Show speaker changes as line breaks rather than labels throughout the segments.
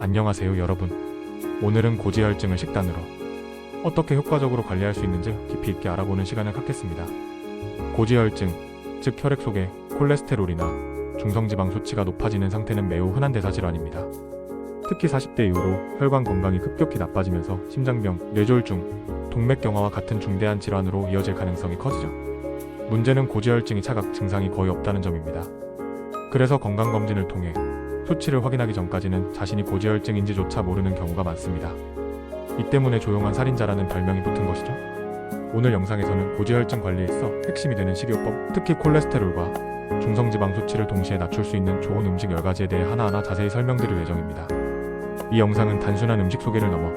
안녕하세요 여러분. 오늘은 고지혈증을 식단으로 어떻게 효과적으로 관리할 수 있는지 깊이 있게 알아보는 시간을 갖겠습니다. 고지혈증, 즉 혈액 속에 콜레스테롤이나 중성지방 수치가 높아지는 상태는 매우 흔한 대사질환입니다. 특히 40대 이후로 혈관 건강이 급격히 나빠지면서 심장병, 뇌졸중, 동맥경화와 같은 중대한 질환으로 이어질 가능성이 커지죠. 문제는 고지혈증이 차각 증상이 거의 없다는 점입니다. 그래서 건강검진을 통해 수치를 확인하기 전까지는 자신이 고지혈증인지조차 모르는 경우가 많습니다. 이 때문에 조용한 살인자라는 별명이 붙은 것이죠. 오늘 영상에서는 고지혈증 관리에 있어 핵심이 되는 식이요법, 특히 콜레스테롤과 중성지방 수치를 동시에 낮출 수 있는 좋은 음식 10가지에 대해 하나하나 자세히 설명드릴 예정입니다. 이 영상은 단순한 음식 소개를 넘어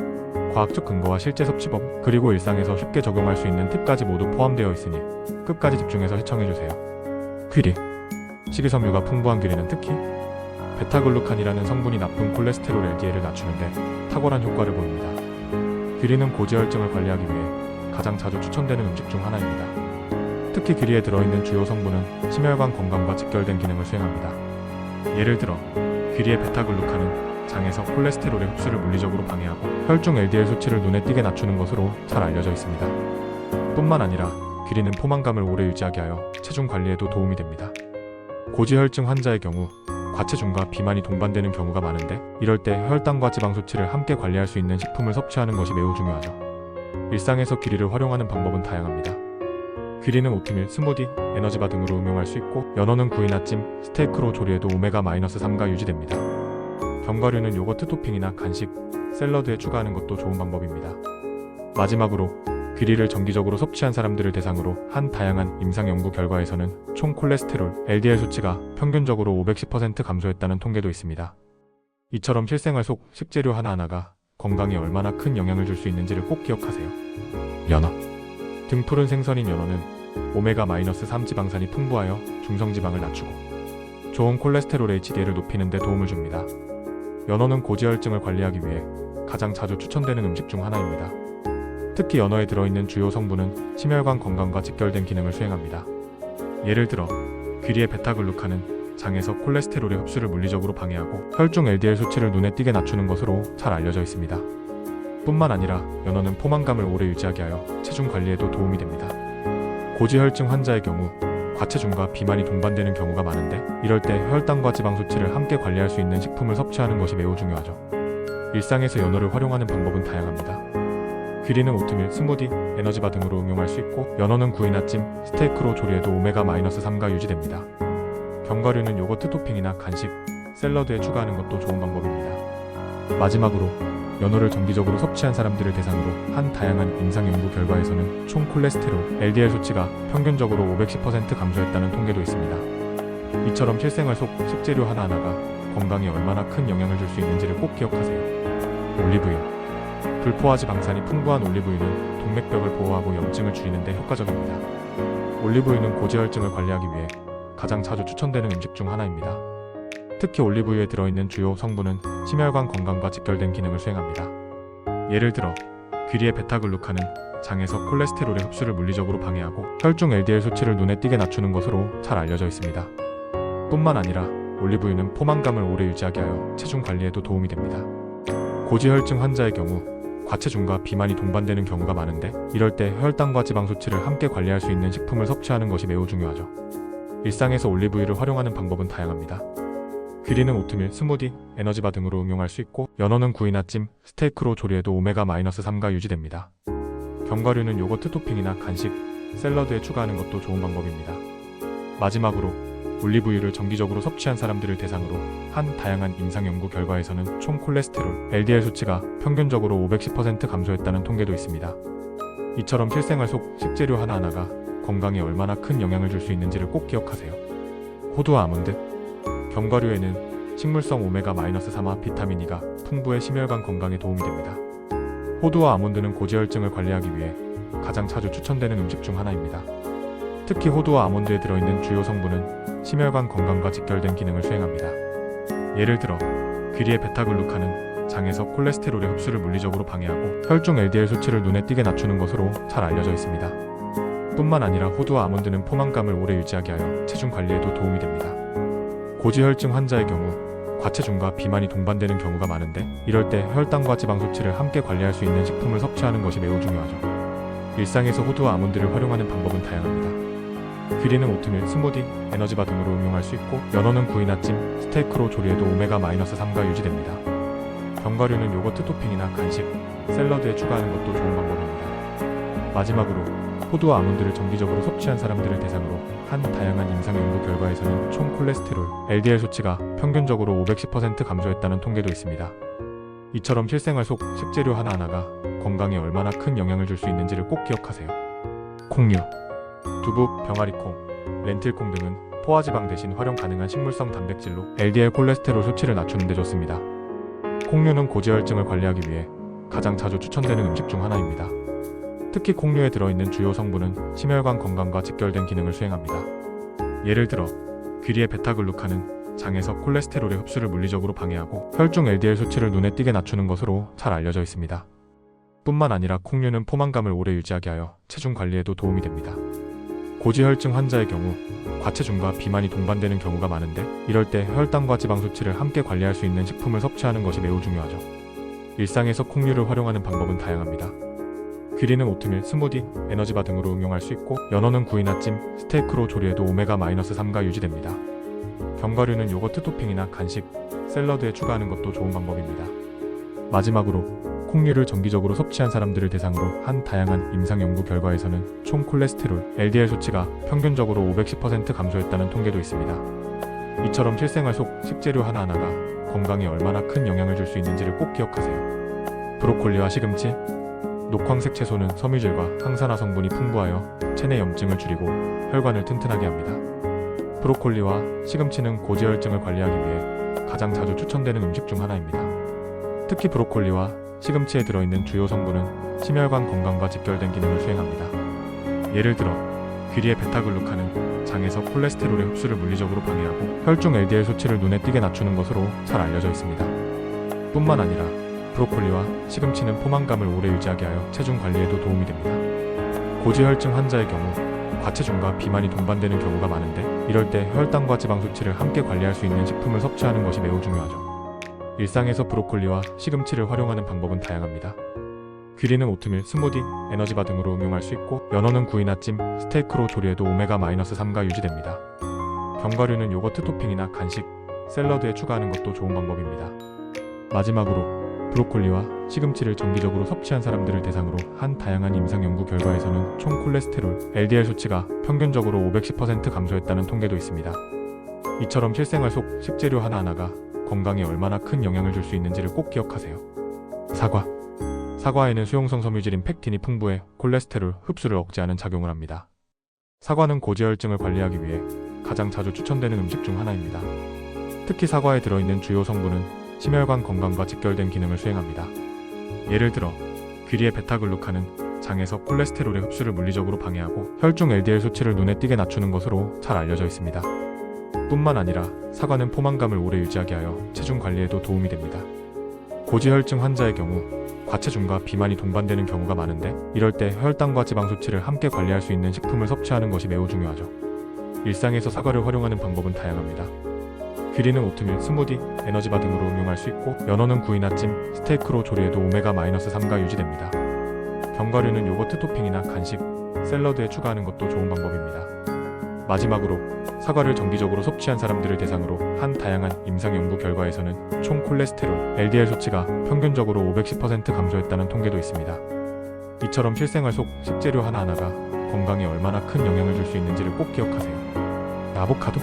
과학적 근거와 실제 섭취법, 그리고 일상에서 쉽게 적용할 수 있는 팁까지 모두 포함되어 있으니 끝까지 집중해서 시청해주세요. 귀리. 식이섬유가 풍부한 귀리는 특히 베타글루칸이라는 성분이 나쁜 콜레스테롤 LDL을 낮추는데 탁월한 효과를 보입니다. 귀리는 고지혈증을 관리하기 위해 가장 자주 추천되는 음식 중 하나입니다. 특히 귀리에 들어있는 주요 성분은 심혈관 건강과 직결된 기능을 수행합니다. 예를 들어 귀리의 베타글루칸은 장에서 콜레스테롤의 흡수를 물리적으로 방해하고 혈중 LDL 수치를 눈에 띄게 낮추는 것으로 잘 알려져 있습니다. 뿐만 아니라 귀리는 포만감을 오래 유지하게 하여 체중 관리에도 도움이 됩니다. 고지혈증 환자의 경우 과체중과 비만이 동반되는 경우가 많은데, 이럴 때 혈당과 지방 수치를 함께 관리할 수 있는 식품을 섭취하는 것이 매우 중요하죠. 일상에서 귀리를 활용하는 방법은 다양합니다. 귀리는 오트밀, 스무디, 에너지바 등으로 응용할 수 있고, 연어는 구이나 찜, 스테이크로 조리해도 오메가-3가 유지됩니다. 견과류는 요거트 토핑이나 간식, 샐러드에 추가하는 것도 좋은 방법입니다. 마지막으로 귀리를 정기적으로 섭취한 사람들을 대상으로 한 다양한 임상 연구 결과에서는 총 콜레스테롤, LDL 수치가 평균적으로 510% 감소했다는 통계도 있습니다. 이처럼 실생활 속 식재료 하나하나가 건강에 얼마나 큰 영향을 줄 수 있는지를 꼭 기억하세요. 연어. 등푸른 생선인 연어는 오메가-3 지방산이 풍부하여 중성지방을 낮추고 좋은 콜레스테롤 HDL을 높이는 데 도움을 줍니다. 연어는 고지혈증을 관리하기 위해 가장 자주 추천되는 음식 중 하나입니다. 특히 연어에 들어있는 주요 성분은 심혈관 건강과 직결된 기능을 수행합니다. 예를 들어 귀리의 베타글루칸은 장에서 콜레스테롤의 흡수를 물리적으로 방해하고 혈중 LDL 수치를 눈에 띄게 낮추는 것으로 잘 알려져 있습니다. 뿐만 아니라 연어는 포만감을 오래 유지하게 하여 체중 관리에도 도움이 됩니다. 고지혈증 환자의 경우 과체중과 비만이 동반되는 경우가 많은데, 이럴 때 혈당과 지방 수치를 함께 관리할 수 있는 식품을 섭취하는 것이 매우 중요하죠. 일상에서 연어를 활용하는 방법은 다양합니다. 귀리는 오트밀, 스무디, 에너지바 등으로 응용할 수 있고, 연어는 구이나 찜, 스테이크로 조리해도 오메가-3가 유지됩니다. 견과류는 요거트 토핑이나 간식, 샐러드에 추가하는 것도 좋은 방법입니다. 마지막으로 연어를 정기적으로 섭취한 사람들을 대상으로 한 다양한 임상 연구 결과에서는 총 콜레스테롤, LDL 수치가 평균적으로 510% 감소했다는 통계도 있습니다. 이처럼 실생활 속 식재료 하나하나가 건강에 얼마나 큰 영향을 줄 수 있는지를 꼭 기억하세요. 올리브유. 불포화 지방산이 풍부한 올리브유는 동맥벽을 보호하고 염증을 줄이는 데 효과적입니다. 올리브유는 고지혈증을 관리하기 위해 가장 자주 추천되는 음식 중 하나입니다. 특히 올리브유에 들어있는 주요 성분은 심혈관 건강과 직결된 기능을 수행합니다. 예를 들어 귀리의 베타글루칸은 장에서 콜레스테롤의 흡수를 물리적으로 방해하고 혈중 LDL 수치를 눈에 띄게 낮추는 것으로 잘 알려져 있습니다. 뿐만 아니라 올리브유는 포만감을 오래 유지하게 하여 체중 관리에도 도움이 됩니다. 고지혈증 환자의 경우 과체중과 비만이 동반되는 경우가 많은데, 이럴 때 혈당과 지방 수치를 함께 관리할 수 있는 식품을 섭취하는 것이 매우 중요하죠. 일상에서 올리브유를 활용하는 방법은 다양합니다. 귀리는 오트밀, 스무디, 에너지바 등으로 응용할 수 있고, 연어는 구이나 찜, 스테이크로 조리해도 오메가-3가 유지됩니다. 견과류는 요거트 토핑이나 간식, 샐러드에 추가하는 것도 좋은 방법입니다. 마지막으로 올리브유를 정기적으로 섭취한 사람들을 대상으로 한 다양한 임상 연구 결과에서는 총 콜레스테롤, LDL 수치가 평균적으로 510% 감소했다는 통계도 있습니다. 이처럼 실생활 속 식재료 하나하나가 건강에 얼마나 큰 영향을 줄 수 있는지를 꼭 기억하세요. 호두와 아몬드. 견과류에는 식물성 오메가-3와 비타민 E가 풍부해 심혈관 건강에 도움이 됩니다. 호두와 아몬드는 고지혈증을 관리하기 위해 가장 자주 추천되는 음식 중 하나입니다. 특히 호두와 아몬드에 들어있는 주요 성분은 심혈관 건강과 직결된 기능을 수행합니다. 예를 들어 귀리의 베타글루칸은 장에서 콜레스테롤의 흡수를 물리적으로 방해하고 혈중 LDL 수치를 눈에 띄게 낮추는 것으로 잘 알려져 있습니다. 뿐만 아니라 호두와 아몬드는 포만감을 오래 유지하게 하여 체중 관리에도 도움이 됩니다. 고지혈증 환자의 경우 과체중과 비만이 동반되는 경우가 많은데, 이럴 때 혈당과 지방 수치를 함께 관리할 수 있는 식품을 섭취하는 것이 매우 중요하죠. 일상에서 호두와 아몬드를 활용하는 방법은 다양합니다. 귀리는 오트밀, 스무디, 에너지바 등으로 응용할 수 있고, 연어는 구이나 찜, 스테이크로 조리해도 오메가-3가 유지됩니다. 견과류는 요거트 토핑이나 간식, 샐러드에 추가하는 것도 좋은 방법입니다. 마지막으로 호두와 아몬드를 정기적으로 섭취한 사람들을 대상으로 한 다양한 임상 연구 결과에서는 총 콜레스테롤, LDL 수치가 평균적으로 510% 감소했다는 통계도 있습니다. 이처럼 실생활 속 식재료 하나하나가 건강에 얼마나 큰 영향을 줄 수 있는지를 꼭 기억하세요. 콩류, 두부, 병아리콩, 렌틸콩 등은 포화지방 대신 활용 가능한 식물성 단백질로 LDL 콜레스테롤 수치를 낮추는 데 좋습니다. 콩류는 고지혈증을 관리하기 위해 가장 자주 추천되는 음식 중 하나입니다. 특히 콩류에 들어있는 주요 성분은 심혈관 건강과 직결된 기능을 수행합니다. 예를 들어 귀리의 베타글루칸은 장에서 콜레스테롤의 흡수를 물리적으로 방해하고 혈중 LDL 수치를 눈에 띄게 낮추는 것으로 잘 알려져 있습니다. 뿐만 아니라 콩류는 포만감을 오래 유지하게 하여 체중 관리에도 도움이 됩니다. 고지혈증 환자의 경우 과체중과 비만이 동반되는 경우가 많은데, 이럴 때 혈당과 지방 수치를 함께 관리할 수 있는 식품을 섭취하는 것이 매우 중요하죠. 일상에서 콩류를 활용하는 방법은 다양합니다. 귀리는 오트밀, 스무디, 에너지바 등으로 응용할 수 있고, 연어는 구이나 찜, 스테이크로 조리해도 오메가-3가 유지됩니다. 견과류는 요거트 토핑이나 간식, 샐러드에 추가하는 것도 좋은 방법입니다. 마지막으로 콩류를 정기적으로 섭취한 사람들을 대상으로 한 다양한 임상 연구 결과에서는 총 콜레스테롤, LDL 수치가 평균적으로 510% 감소했다는 통계도 있습니다. 이처럼 실생활 속 식재료 하나하나가 건강에 얼마나 큰 영향을 줄 수 있는지를 꼭 기억하세요. 브로콜리와 시금치, 녹황색 채소는 섬유질과 항산화 성분이 풍부하여 체내 염증을 줄이고 혈관을 튼튼하게 합니다. 브로콜리와 시금치는 고지혈증을 관리하기 위해 가장 자주 추천되는 음식 중 하나입니다. 특히 브로콜리와 시금치에 들어있는 주요 성분은 심혈관 건강과 직결된 기능을 수행합니다. 예를 들어 귀리의 베타글루칸은 장에서 콜레스테롤의 흡수를 물리적으로 방해하고 혈중 LDL 수치를 눈에 띄게 낮추는 것으로 잘 알려져 있습니다. 뿐만 아니라 브로콜리와 시금치는 포만감을 오래 유지하게 하여 체중 관리에도 도움이 됩니다. 고지혈증 환자의 경우 과체중과 비만이 동반되는 경우가 많은데, 이럴 때 혈당과 지방 수치를 함께 관리할 수 있는 식품을 섭취하는 것이 매우 중요하죠. 일상에서 브로콜리와 시금치를 활용하는 방법은 다양합니다. 귀리는 오트밀, 스무디, 에너지바 등으로 응용할 수 있고, 연어는 구이나 찜, 스테이크로 조리해도 오메가-3가 유지됩니다. 견과류는 요거트 토핑이나 간식, 샐러드에 추가하는 것도 좋은 방법입니다. 마지막으로 브로콜리와 시금치를 정기적으로 섭취한 사람들을 대상으로 한 다양한 임상 연구 결과에서는 총 콜레스테롤, LDL 수치가 평균적으로 510% 감소했다는 통계도 있습니다. 이처럼 실생활 속 식재료 하나하나가 건강에 얼마나 큰 영향을 줄 수 있는지를 꼭 기억하세요. 사과에는 수용성 섬유질인 팩틴이 풍부해 콜레스테롤 흡수를 억제하는 작용을 합니다. 사과는 고지혈증을 관리하기 위해 가장 자주 추천되는 음식 중 하나입니다. 특히 사과에 들어있는 주요 성분은 심혈관 건강과 직결된 기능을 수행합니다. 예를 들어 귀리의 베타글루칸은 장에서 콜레스테롤의 흡수를 물리적으로 방해하고 혈중 LDL 수치를 눈에 띄게 낮추는 것으로 잘 알려져 있습니다. 뿐만 아니라 사과는 포만감을 오래 유지하게 하여 체중 관리에도 도움이 됩니다. 고지혈증 환자의 경우 과체중과 비만이 동반되는 경우가 많은데, 이럴 때 혈당과 지방 수치를 함께 관리할 수 있는 식품을 섭취하는 것이 매우 중요하죠. 일상에서 사과를 활용하는 방법은 다양합니다. 귀리는 오트밀, 스무디, 에너지바 등으로 응용할 수 있고, 연어는 구이나 찜, 스테이크로 조리해도 오메가-3가 유지됩니다. 견과류는 요거트 토핑이나 간식, 샐러드에 추가하는 것도 좋은 방법입니다. 마지막으로 사과를 정기적으로 섭취한 사람들을 대상으로 한 다양한 임상 연구 결과에서는 총 콜레스테롤, LDL 수치가 평균적으로 510% 감소했다는 통계도 있습니다. 이처럼 실생활 속 식재료 하나하나가 건강에 얼마나 큰 영향을 줄 수 있는지를 꼭 기억하세요. 아보카도?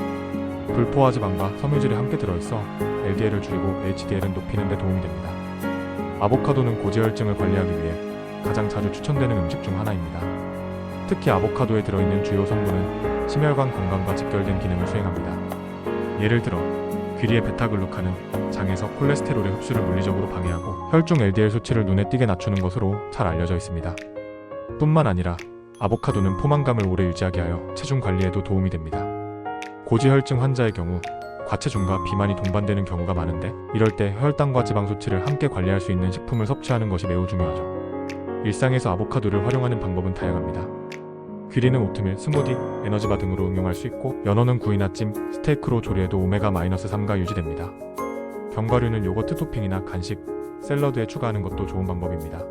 불포화지방과 섬유질이 함께 들어있어 LDL을 줄이고 HDL은 높이는 데 도움이 됩니다. 아보카도는 고지혈증을 관리하기 위해 가장 자주 추천되는 음식 중 하나입니다. 특히 아보카도에 들어있는 주요 성분은 심혈관 건강과 직결된 기능을 수행합니다. 예를 들어 귀리의 베타글루칸은 장에서 콜레스테롤의 흡수를 물리적으로 방해하고 혈중 LDL 수치를 눈에 띄게 낮추는 것으로 잘 알려져 있습니다. 뿐만 아니라 아보카도는 포만감을 오래 유지하게 하여 체중 관리에도 도움이 됩니다. 고지혈증 환자의 경우 과체중과 비만이 동반되는 경우가 많은데, 이럴 때 혈당과 지방 수치를 함께 관리할 수 있는 식품을 섭취하는 것이 매우 중요하죠. 일상에서 아보카도를 활용하는 방법은 다양합니다. 귀리는 오트밀, 스무디, 에너지바 등으로 응용할 수 있고, 연어는 구이나 찜, 스테이크로 조리해도 오메가-3가 유지됩니다. 견과류는 요거트 토핑이나 간식, 샐러드에 추가하는 것도 좋은 방법입니다.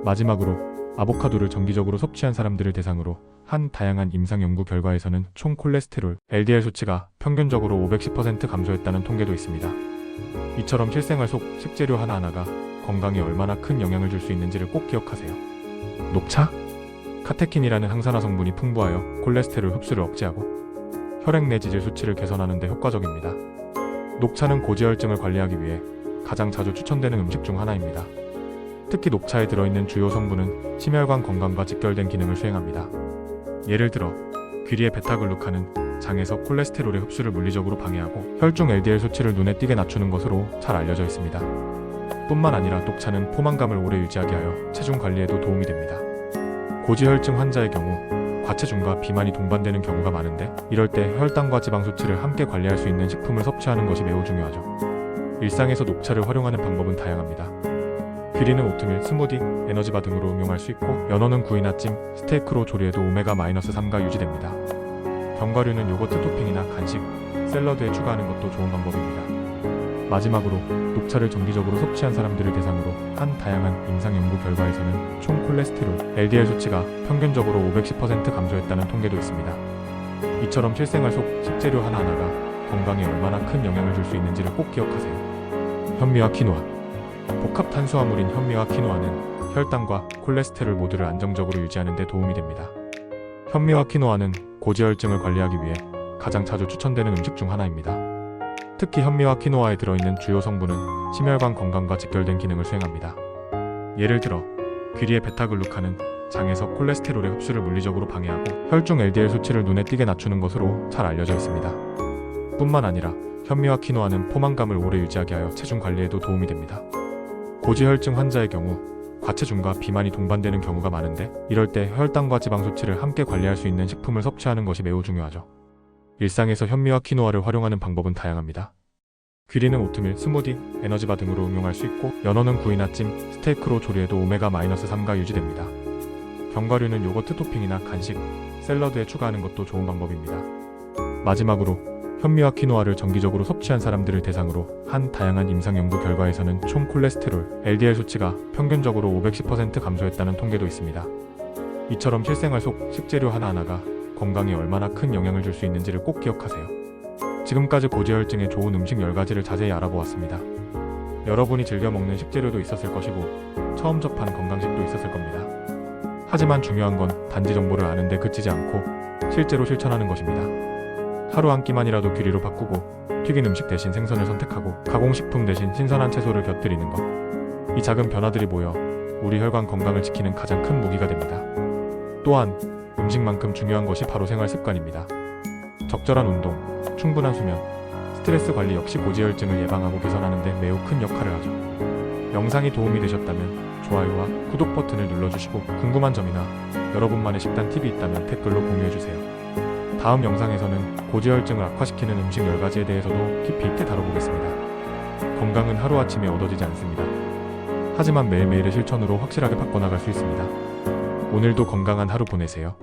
마지막으로 아보카도를 정기적으로 섭취한 사람들을 대상으로 한 다양한 임상 연구 결과에서는 총 콜레스테롤, LDL 수치가 평균적으로 510% 감소했다는 통계도 있습니다. 이처럼 실생활 속 식재료 하나하나가 건강에 얼마나 큰 영향을 줄 수 있는지를 꼭 기억하세요. 녹차? 카테킨이라는 항산화 성분이 풍부하여 콜레스테롤 흡수를 억제하고 혈액 내 지질 수치를 개선하는 데 효과적입니다. 녹차는 고지혈증을 관리하기 위해 가장 자주 추천되는 음식 중 하나입니다. 특히 녹차에 들어있는 주요 성분은 심혈관 건강과 직결된 기능을 수행합니다. 예를 들어 귀리의 베타글루칸은 장에서 콜레스테롤의 흡수를 물리적으로 방해하고 혈중 LDL 수치를 눈에 띄게 낮추는 것으로 잘 알려져 있습니다. 뿐만 아니라 녹차는 포만감을 오래 유지하게 하여 체중 관리에도 도움이 됩니다. 고지혈증 환자의 경우 과체중과 비만이 동반되는 경우가 많은데, 이럴 때 혈당과 지방 수치를 함께 관리할 수 있는 식품을 섭취하는 것이 매우 중요하죠. 일상에서 녹차를 활용하는 방법은 다양합니다. 귀리는 오트밀, 스무디, 에너지바 등으로 응용할 수 있고, 연어는 구이나 찜, 스테이크로 조리해도 오메가-3가 유지됩니다. 견과류는 요거트 토핑이나 간식, 샐러드에 추가하는 것도 좋은 방법입니다. 마지막으로 녹차를 정기적으로 섭취한 사람들을 대상으로 한 다양한 임상 연구 결과에서는 총 콜레스테롤, LDL 수치가 평균적으로 510% 감소했다는 통계도 있습니다. 이처럼 실생활 속 식재료 하나하나가 건강에 얼마나 큰 영향을 줄 수 있는지를 꼭 기억하세요. 현미와 키노아. 복합 탄수화물인 현미와 키노아는 혈당과 콜레스테롤 모두를 안정적으로 유지하는 데 도움이 됩니다. 현미와 키노아는 고지혈증을 관리하기 위해 가장 자주 추천되는 음식 중 하나입니다. 특히 현미와 키노아에 들어있는 주요 성분은 심혈관 건강과 직결된 기능을 수행합니다. 예를 들어 귀리의 베타글루칸은 장에서 콜레스테롤의 흡수를 물리적으로 방해하고 혈중 LDL 수치를 눈에 띄게 낮추는 것으로 잘 알려져 있습니다. 뿐만 아니라 현미와 키노아는 포만감을 오래 유지하게 하여 체중 관리에도 도움이 됩니다. 고지혈증 환자의 경우 과체중과 비만이 동반되는 경우가 많은데, 이럴 때 혈당과 지방 수치를 함께 관리할 수 있는 식품을 섭취하는 것이 매우 중요하죠. 일상에서 현미와 키노아를 활용하는 방법은 다양합니다. 귀리는 오트밀, 스무디, 에너지바 등으로 응용할 수 있고, 연어는 구이나 찜, 스테이크로 조리해도 오메가-3가 유지됩니다. 견과류는 요거트 토핑이나 간식, 샐러드에 추가하는 것도 좋은 방법입니다. 마지막으로 현미와 키노아를 정기적으로 섭취한 사람들을 대상으로 한 다양한 임상 연구 결과에서는 총 콜레스테롤, LDL 수치가 평균적으로 510% 감소했다는 통계도 있습니다. 이처럼 실생활 속 식재료 하나하나가 건강에 얼마나 큰 영향을 줄 수 있는지를 꼭 기억하세요. 지금까지 고지혈증에 좋은 음식 10가지를 자세히 알아보았습니다. 여러분이 즐겨 먹는 식재료도 있었을 것이고, 처음 접한 건강식도 있었을 겁니다. 하지만 중요한 건 단지 정보를 아는데 그치지 않고 실제로 실천하는 것입니다. 하루 한 끼만이라도 귀리로 바꾸고, 튀긴 음식 대신 생선을 선택하고, 가공식품 대신 신선한 채소를 곁들이는 것. 이 작은 변화들이 모여 우리 혈관 건강을 지키는 가장 큰 무기가 됩니다. 또한 음식만큼 중요한 것이 바로 생활 습관입니다. 적절한 운동, 충분한 수면, 스트레스 관리 역시 고지혈증을 예방하고 개선하는 데 매우 큰 역할을 하죠. 영상이 도움이 되셨다면 좋아요와 구독 버튼을 눌러주시고, 궁금한 점이나 여러분만의 식단 팁이 있다면 댓글로 공유해주세요. 다음 영상에서는 고지혈증을 악화시키는 음식 10가지에 대해서도 깊이 있게 다뤄보겠습니다. 건강은 하루아침에 얻어지지 않습니다. 하지만 매일매일의 실천으로 확실하게 바꿔나갈 수 있습니다. 오늘도 건강한 하루 보내세요.